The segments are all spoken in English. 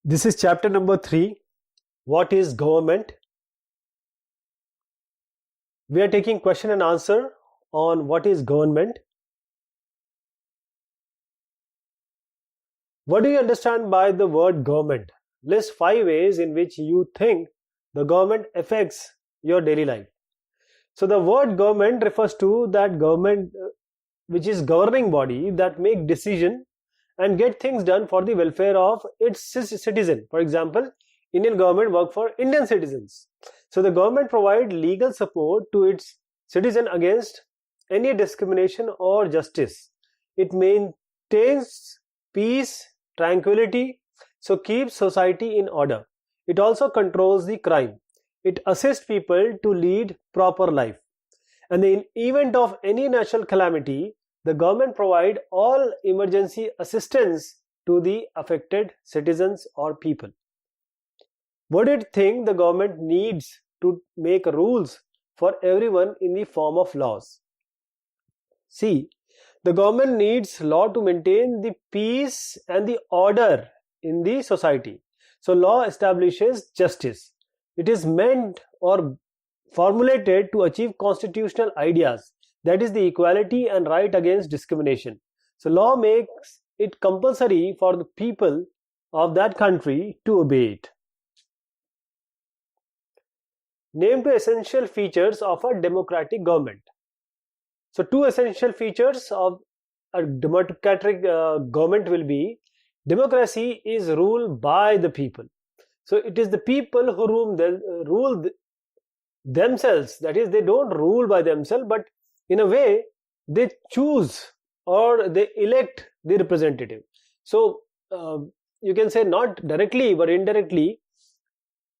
This is chapter number 3. What is government? We are taking question and answer on what is government. What do you understand by the word government? List 5 ways in which you think the government affects your daily life. So the word government refers to that government which is governing body that make decision and get things done for the welfare of its citizen. For example, Indian government work for Indian citizens. So the government provide legal support to its citizen against any discrimination or justice. It maintains peace, tranquility, so keeps society in order. It also controls the crime. It assists people to lead proper life. And in event of any natural calamity, the government provide all emergency assistance to the affected citizens or people. What do you think the government needs to make rules for everyone in the form of laws? See, the government needs law to maintain the peace and the order in the society. So law establishes justice. It is meant or formulated to achieve constitutional ideas, that is the equality and right against discrimination. So law makes it compulsory for the people of that country to obey it. Name 2 essential features of a democratic government. So 2 essential features of a democratic government will be: democracy is ruled by the people. So it is the people who rule themselves. That is, they don't rule by themselves, but in a way they choose or they elect the representative. So you can say not directly but indirectly,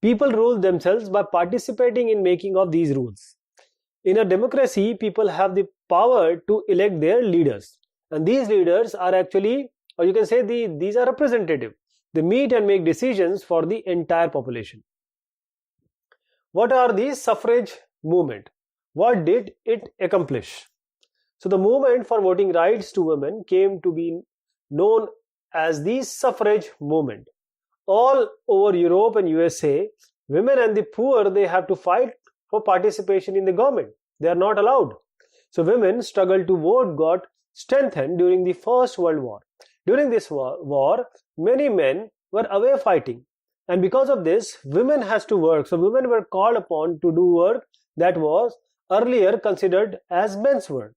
people rule themselves by participating in making of these rules. In a democracy, people have the power to elect their leaders, and these leaders are actually, or you can say these are representative. They meet and make decisions for the entire population. What are the suffrage movement? What did it accomplish? So the movement for voting rights to women came to be known as the suffrage movement. All over Europe and USA, women and the poor, they have to fight for participation in the government. They are not allowed. So women's struggle to vote got strengthened during the First World War. During this war, many men were away fighting, and because of this, women has to work. So women were called upon to do work that was earlier considered as men's work.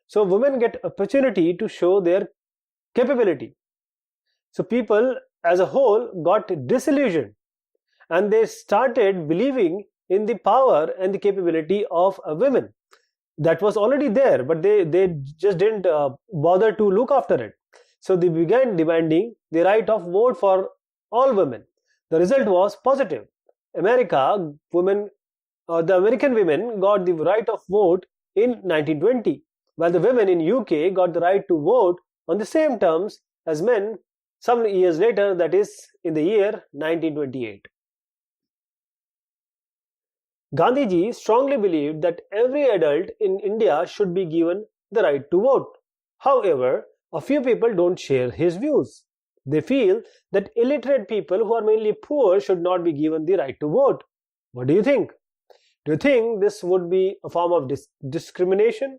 So women get opportunity to show their capability. So people as a whole got disillusioned, and they started believing in the power and the capability of women. That was already there, but they just didn't bother to look after it. So they began demanding the right of vote for all women. The result was positive. The American women got the right of vote in 1920, while the women in UK got the right to vote on the same terms as men some years later, that is in the year 1928. Gandhiji strongly believed that every adult in India should be given the right to vote. However, a few people don't share his views. They feel that illiterate people who are mainly poor should not be given the right to vote. What do you think? Do you think this would be a form of discrimination?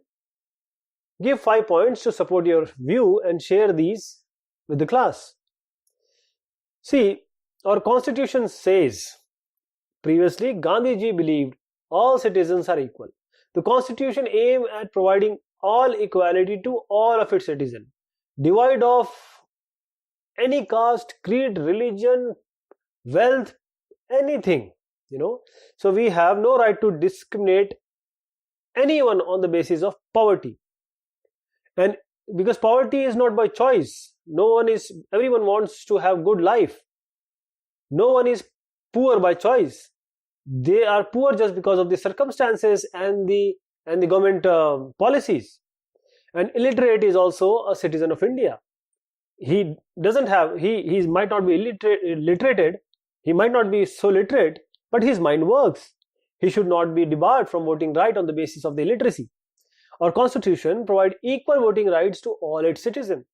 Give 5 points to support your view and share these with the class. See, our constitution says, previously Gandhiji believed all citizens are equal. The constitution aimed at providing all equality to all of its citizens. Divide of any caste, creed, religion, wealth, anything, So we have no right to discriminate anyone on the basis of poverty. And because poverty is not by choice, everyone wants to have good life. No one is poor by choice. They are poor just because of the circumstances and the government policies. And illiterate is also a citizen of India. He might not be illiterated, he might not be so literate, but his mind works. He should not be debarred from voting right on the basis of the illiteracy. Our constitution provides equal voting rights to all its citizens.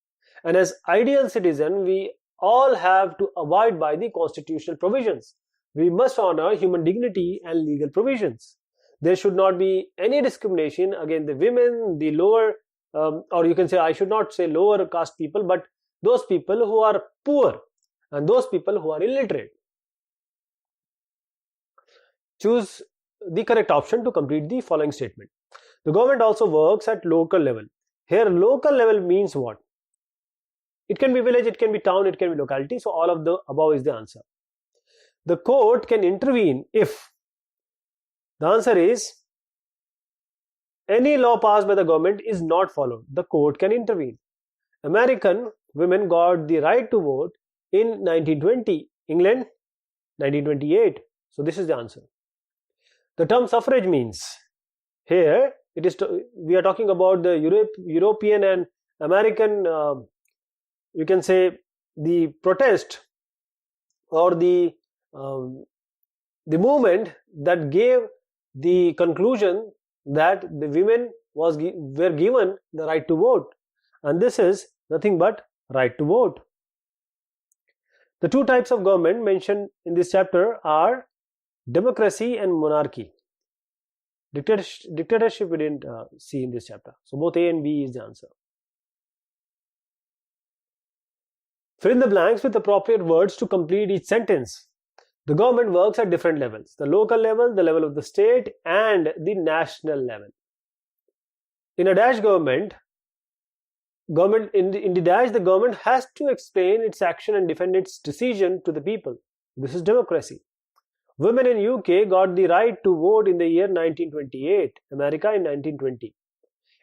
And as ideal citizen, we all have to abide by the constitutional provisions. We must honor human dignity and legal provisions. There should not be any discrimination against the women, the lower, or you can say, I should not say lower caste people, but those people who are poor and those people who are illiterate. Choose the correct option to complete the following statement. The government also works at local level. Here, local level means what? It can be village, it can be town, it can be locality. So, all of the above is the answer. The court can intervene if the answer is any law passed by the government is not followed. The court can intervene. American women got the right to vote in 1920, England 1928. So, this is the answer. The term suffrage means, here it is we are talking about the European and American, you can say, the protest or the movement that gave the conclusion that the women were given the right to vote, and this is nothing but right to vote. The two types of government mentioned in this chapter are democracy and monarchy. Dictatorship we didn't see in this chapter. So both A and B is the answer. Fill in the blanks with appropriate words to complete each sentence. The government works at different levels: the local level, the level of the state, and the national level. In a dash government, in the dash, the government has to explain its action and defend its decision to the people. This is democracy. Women in UK got the right to vote in the year 1928, America in 1920.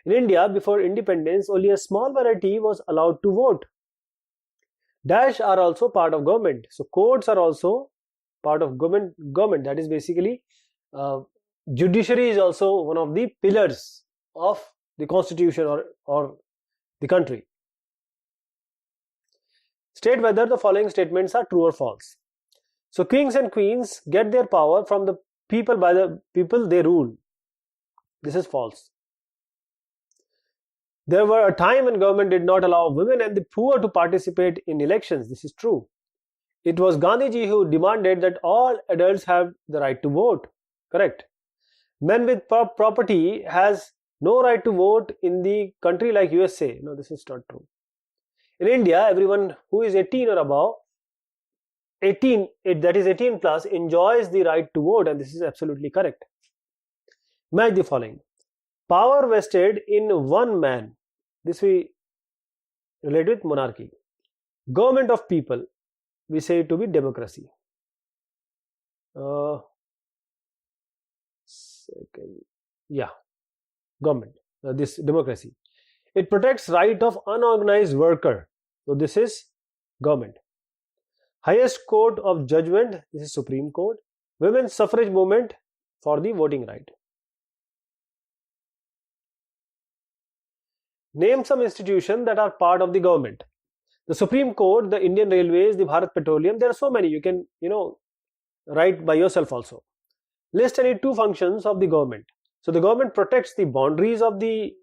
In India, before independence, only a small minority was allowed to vote. Dash are also part of government. So courts are also part of government. That is basically, judiciary is also one of the pillars of the constitution or the country. State whether the following statements are true or false. So kings and queens get their power from the people by the people they rule. This is false. There were a time when government did not allow women and the poor to participate in elections. This is true. It was Gandhiji who demanded that all adults have the right to vote. Correct. Men with property has no right to vote in the country like USA. No, this is not true. In India, everyone who is 18 or above, 18 plus, enjoys the right to vote, and this is absolutely correct. Match the following. Power vested in one man. This we relate with monarchy. Government of people, we say it to be democracy. Government, this democracy. It protects right of unorganized worker. So this is government. Highest court of judgment, this is Supreme Court. Women's suffrage movement for the voting right. Name some institutions that are part of the government. The Supreme Court, the Indian Railways, the Bharat Petroleum, there are so many. You can, write by yourself also. List any two functions of the government. So the government protects the boundaries of the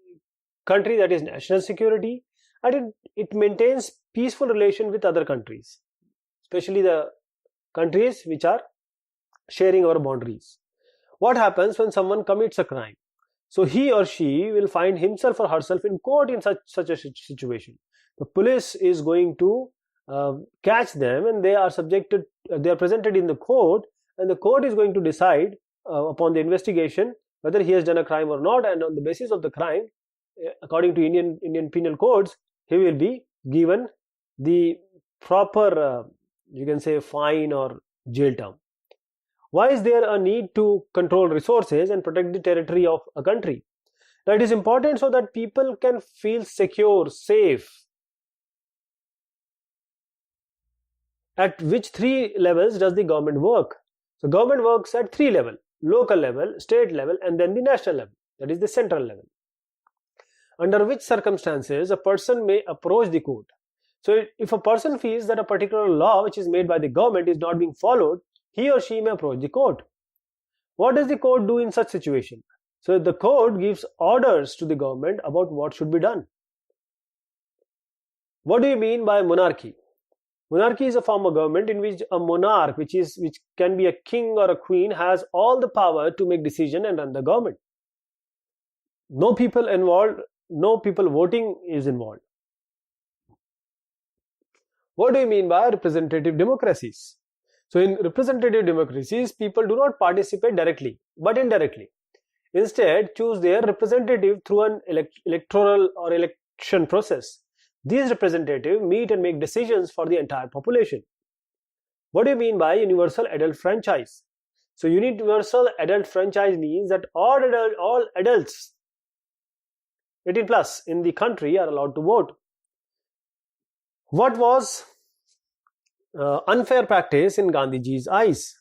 country, that is national security, and it maintains peaceful relation with other countries, especially the countries which are sharing our boundaries. What happens when someone commits a crime? So he or she will find himself or herself in court in such a situation. The police is going to catch them, and they are presented in the court, and the court is going to decide upon the investigation whether he has done a crime or not, and on the basis of the crime, according to Indian penal codes, he will be given the proper you can say fine or jail term. Why is there a need to control resources and protect the territory of a country? Now, it is important so that people can feel secure, safe. At which three levels does the government work? So government works at three levels: local level, state level, and then the national level, that is the central level. Under which circumstances a person may approach the court? So if a person feels that a particular law which is made by the government is not being followed, he or she may approach the court. What does the court do in such situation? So the court gives orders to the government about what should be done. What do you mean by monarchy? Monarchy is a form of government in which a monarch, which can be a king or a queen, has all the power to make decision and run the government. No people involved, no people voting is involved. What do you mean by representative democracies? So in representative democracies, people do not participate directly, but indirectly. Instead, choose their representative through an electoral or election process. These representatives meet and make decisions for the entire population. What do you mean by universal adult franchise? So universal adult franchise means that all adults 18 plus in the country are allowed to vote. What was unfair practice in Gandhiji's eyes?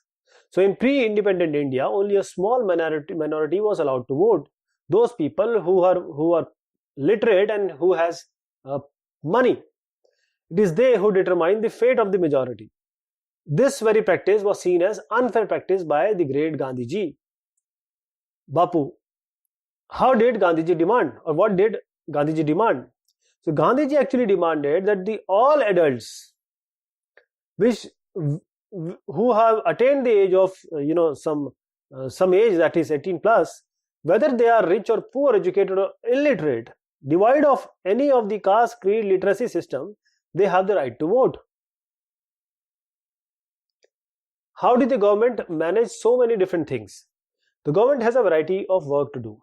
So in pre-independent India, only a small minority was allowed to vote. Those people who are literate and who has money. It is they who determine the fate of the majority. This very practice was seen as unfair practice by the great Gandhiji. Bapu. How did Gandhiji demand, or what did Gandhiji demand? So Gandhiji actually demanded that all adults who have attained the age of some age, that is 18 plus, whether they are rich or poor, educated or illiterate, devoid of any of the caste, creed, literacy system, they have the right to vote. How did the government manage so many different things? The government has a variety of work to do.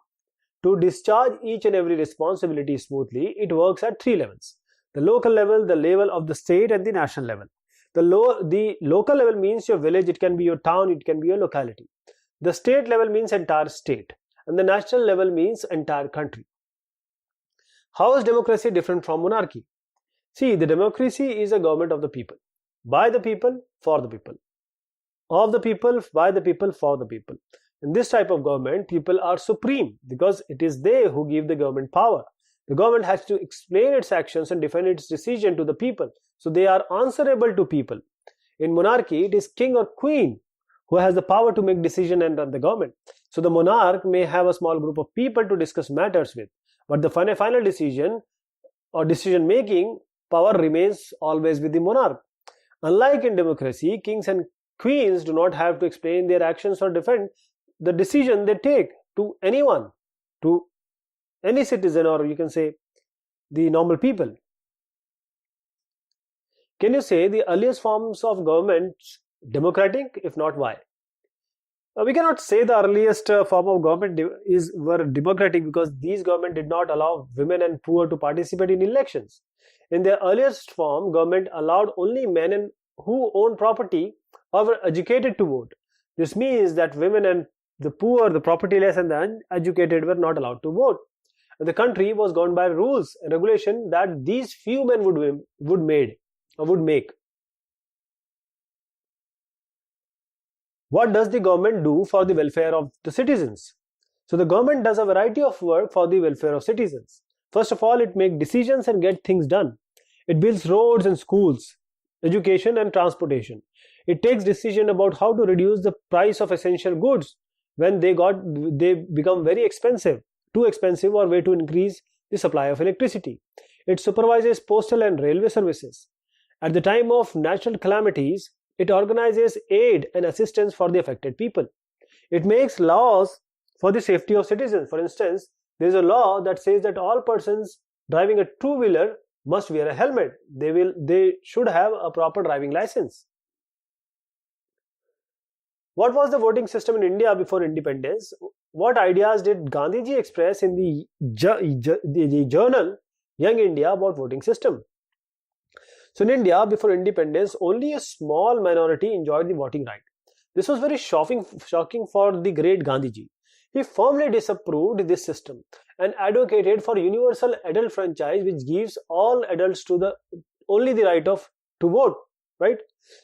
To discharge each and every responsibility smoothly, it works at three levels: the local level, the level of the state, and the national level. The local level means your village, it can be your town, it can be your locality. The state level means entire state, and the national level means entire country. How is democracy different from monarchy? See, the democracy is a government of the people, by the people, for the people, of the people, by the people, for the people. In this type of government, people are supreme because it is they who give the government power. The government has to explain its actions and defend its decision to the people, so they are answerable to people. In monarchy, it is king or queen who has the power to make decision and run the government. So the monarch may have a small group of people to discuss matters with, but the final decision or decision making power remains always with the monarch. Unlike in democracy, kings and queens do not have to explain their actions or defend the decision they take to anyone, to any citizen, or you can say the normal people. Can you say the earliest forms of government democratic? If not, why? We cannot say the earliest form of government were democratic because these government did not allow women and poor to participate in elections. In their earliest form, government allowed only men who own property or were educated to vote. This means that women and the poor, the propertyless and the uneducated were not allowed to vote. The country was governed by rules and regulation that these few men would make. What does the government do for the welfare of the citizens? So the government does a variety of work for the welfare of citizens. First of all, it makes decisions and get things done. It builds roads and schools, education and transportation. It takes decision about how to reduce the price of essential goods when they become very expensive, too expensive, or way to increase the supply of electricity. It supervises postal and railway services. At the time of natural calamities, it organizes aid and assistance for the affected people. It makes laws for the safety of citizens. For instance, there is a law that says that all persons driving a two-wheeler must wear a helmet. They should have a proper driving license. What was the voting system in India before independence? What ideas did Gandhiji express in the journal Young India about voting system? So in India, before independence, only a small minority enjoyed the voting right. This was very shocking for the great Gandhiji. He firmly disapproved this system and advocated for universal adult franchise, which gives all adults only the right to vote, right?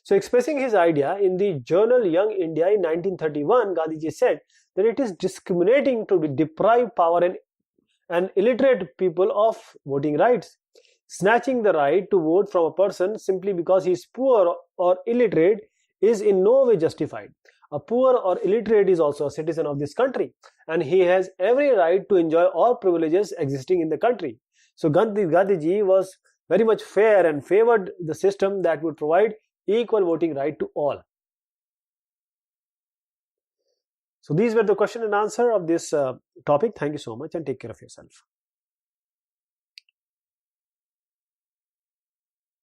So expressing his idea in the journal Young India in 1931, Gandhiji said that it is discriminating to deprive poor and illiterate people of voting rights. Snatching the right to vote from a person simply because he is poor or illiterate is in no way justified. A poor or illiterate is also a citizen of this country, and he has every right to enjoy all privileges existing in the country. So Gandhiji was very much fair and favored the system that would provide equal voting right to all. So these were the question and answer of this topic. Thank you so much and take care of yourself.